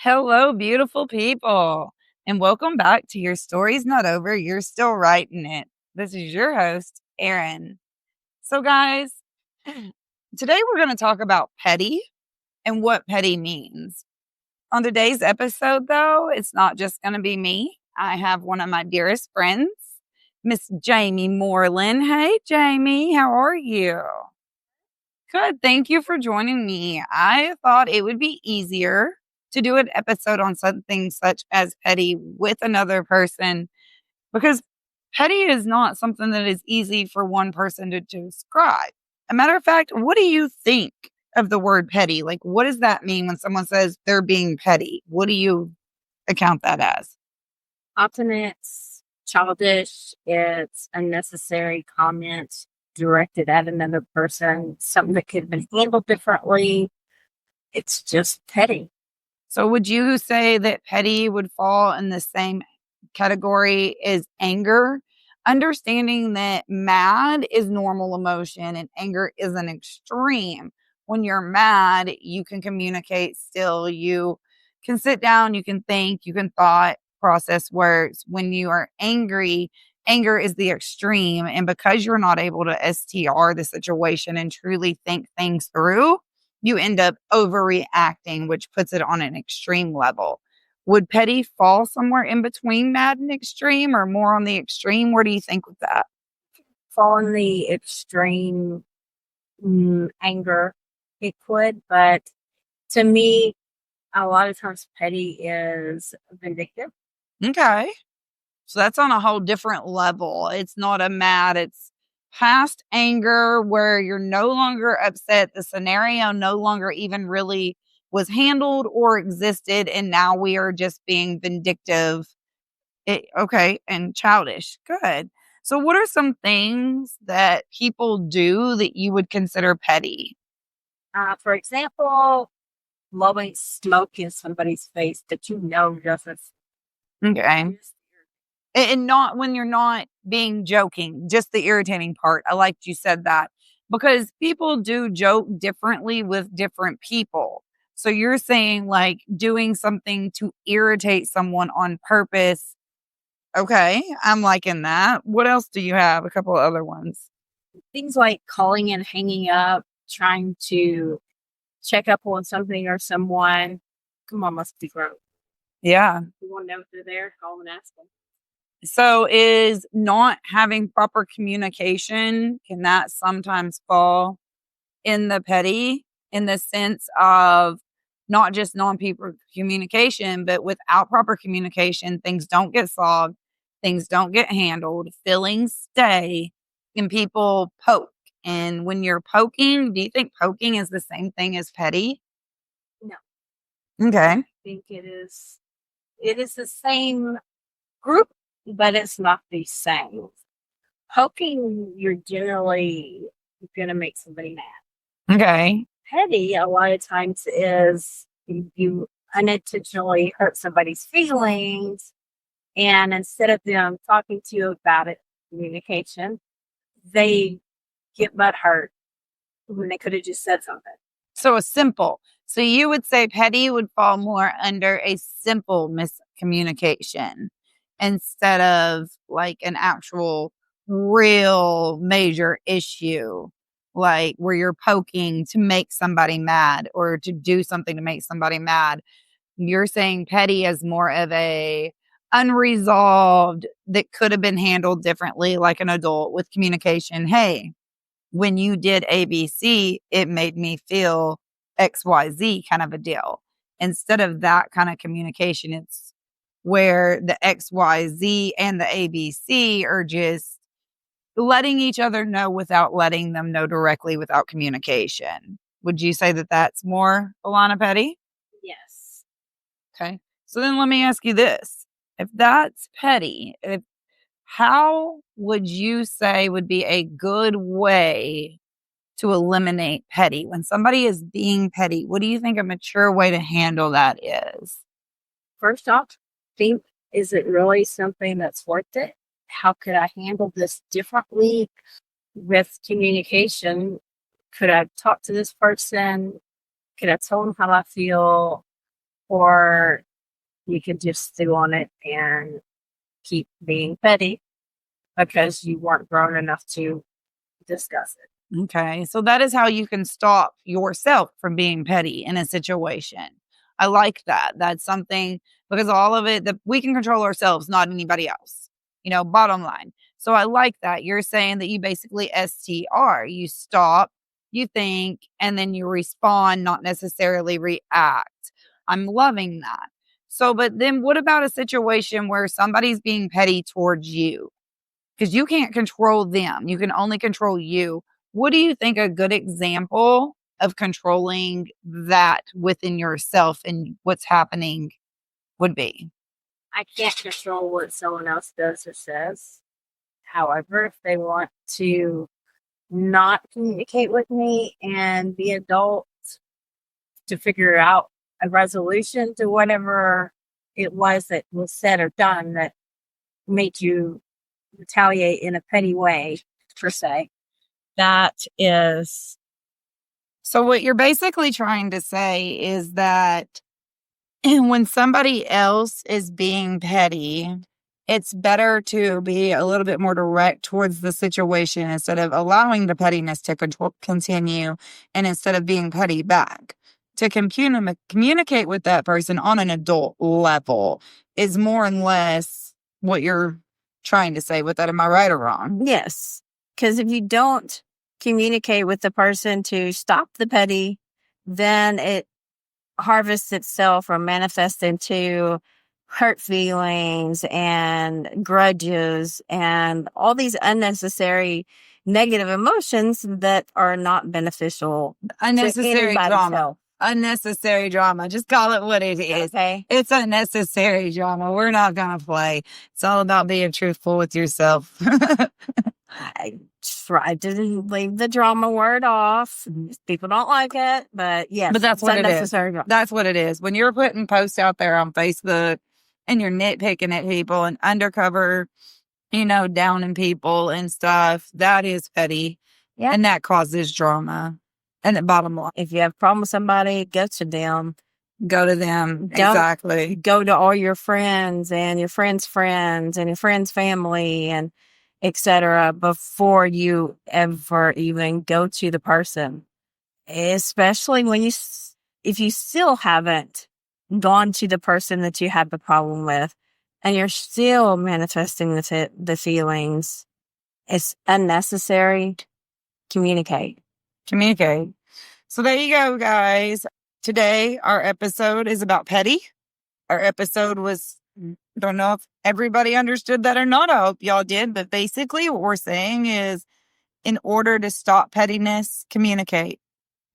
Hello, beautiful people, and welcome back to Your Story's Not Over, You're Still Writing It. This is your host, Erin. So, guys, today we're going to talk about petty and what petty means. On today's episode, though, it's not just going to be me. I have one of my dearest friends, Miss Jamie Moreland. Hey, Jamie, how are you? Good. Thank you for joining me. I thought it would be easier to do an episode on something such as petty with another person because petty is not something that is easy for one person to describe. A matter of fact, what do you think of the word petty? Like, what does that mean when someone says they're being petty? What do you account that as? Often it's childish, it's unnecessary comments directed at another person, something that could have been handled differently. It's just petty. So, would you say that petty would fall in the same category as anger? Understanding that mad is normal emotion and anger is an extreme. When you're mad, you can communicate still. You can sit down, you can think, you can thought process words. When you are angry, anger is the extreme. And because you're not able to STR the situation and truly think things through, you end up overreacting, which puts it on an extreme level. Would petty fall somewhere in between mad and extreme or more on the extreme? Where do you think with that? Fall in the extreme anger, it could, but to me, a lot of times petty is vindictive. Okay. So that's on a whole different level. It's not a mad, it's past anger where you're no longer upset. The scenario no longer even really was handled or existed. And now we are just being vindictive. Okay. And childish. Good. So, what are some things that people do that you would consider petty? For example, blowing smoke in somebody's face that you know doesn't. Okay. And not when you're not being joking, just the irritating part. I liked you said that because people do joke differently with different people. So you're saying like doing something to irritate someone on purpose. Okay, I'm liking that. What else do you have? A couple of other ones. Things like calling and hanging up, trying to check up on something or someone. Come on, must be gross. Yeah. You want to know if they're there? Call and ask them. So is not having proper communication, can that sometimes fall in the petty in the sense of not just non-people communication, but without proper communication, things don't get solved, things don't get handled, feelings stay, and people poke. And when you're poking, do you think poking is the same thing as petty? No, Okay. I think it is. It is the same group, but it's not the same. Poking, you're generally going to make somebody mad. Okay. Petty, a lot of times, is you unintentionally hurt somebody's feelings, and instead of them talking to you about it, communication, they get butt hurt when they could have just said something. So a simple. So you would say petty would fall more under a simple miscommunication instead of like an actual real major issue, like where you're poking to make somebody mad or to do something to make somebody mad. You're saying petty is more of a unresolved that could have been handled differently, like an adult with communication. Hey, when you did ABC, it made me feel XYZ kind of a deal. Instead of that kind of communication, it's where the XYZ and the ABC are just letting each other know without letting them know directly without communication. Would you say that that's more Alana Petty? Yes. Okay. So then let me ask you this. If that's petty, how would you say would be a good way to eliminate petty? When somebody is being petty, what do you think a mature way to handle that is? First off, think, is it really something that's worth it? How could I handle this differently with communication? Could I talk to this person? Could I tell them how I feel? or you could just stew on it and keep being petty because you weren't grown enough to discuss it. Okay. So that is how you can stop yourself from being petty in a situation. I like that. That's something because all of it that we can control ourselves, not anybody else. Bottom line. So I like that. You're saying that you basically STR. You stop, you think, and then you respond, not necessarily react. I'm loving that. So, but then what about a situation where somebody's being petty towards you? Because you can't control them. You can only control you. What do you think a good example of controlling that within yourself and what's happening would be? I can't control what someone else does or says. However, if they want to not communicate with me and be adults to figure out a resolution to whatever it was that was said or done that made you retaliate in a petty way, per se, that is. So, what you're basically trying to say is that when somebody else is being petty, it's better to be a little bit more direct towards the situation instead of allowing the pettiness to continue and instead of being petty back. To communicate with that person on an adult level is more and less what you're trying to say with that. Am I right or wrong? Yes. Because if you don't communicate with the person to stop the petty, then it harvests itself or manifests into hurt feelings and grudges and all these unnecessary negative emotions that are not beneficial Unnecessary drama. health. Unnecessary drama. Just call it what it is. Okay. It's unnecessary drama. We're not going to play. It's all about being truthful with yourself. I tried to leave the drama word off. People don't like it, but yes, But that's what it is. drama. That's what it is. When you're putting posts out there on Facebook and you're nitpicking at people and undercover, downing people and stuff, that is petty. Yeah. And that causes drama. And the bottom line, If you have a problem with somebody, go to them. go to them. Don't Exactly. go to all your friends and your friends' friends and your friends' family and etc. before you ever even go to the person. Especially when if you still haven't gone to the person that you have the problem with and you're still manifesting the feelings, it's unnecessary. Communicate. So there you go, guys. Today, our episode is about petty. Our episode was, don't know if everybody understood that or not. I hope y'all did. But basically, what we're saying is in order to stop pettiness, communicate,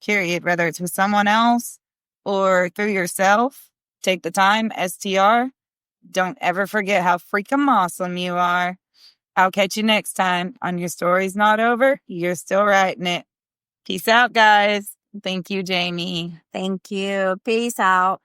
period. Whether it's with someone else or through yourself, take the time, STR. Don't ever forget how freaking awesome you are. I'll catch you next time on Your Story's Not Over. You're still writing it. Peace out, guys. Thank you, Jamie. Thank you. Peace out.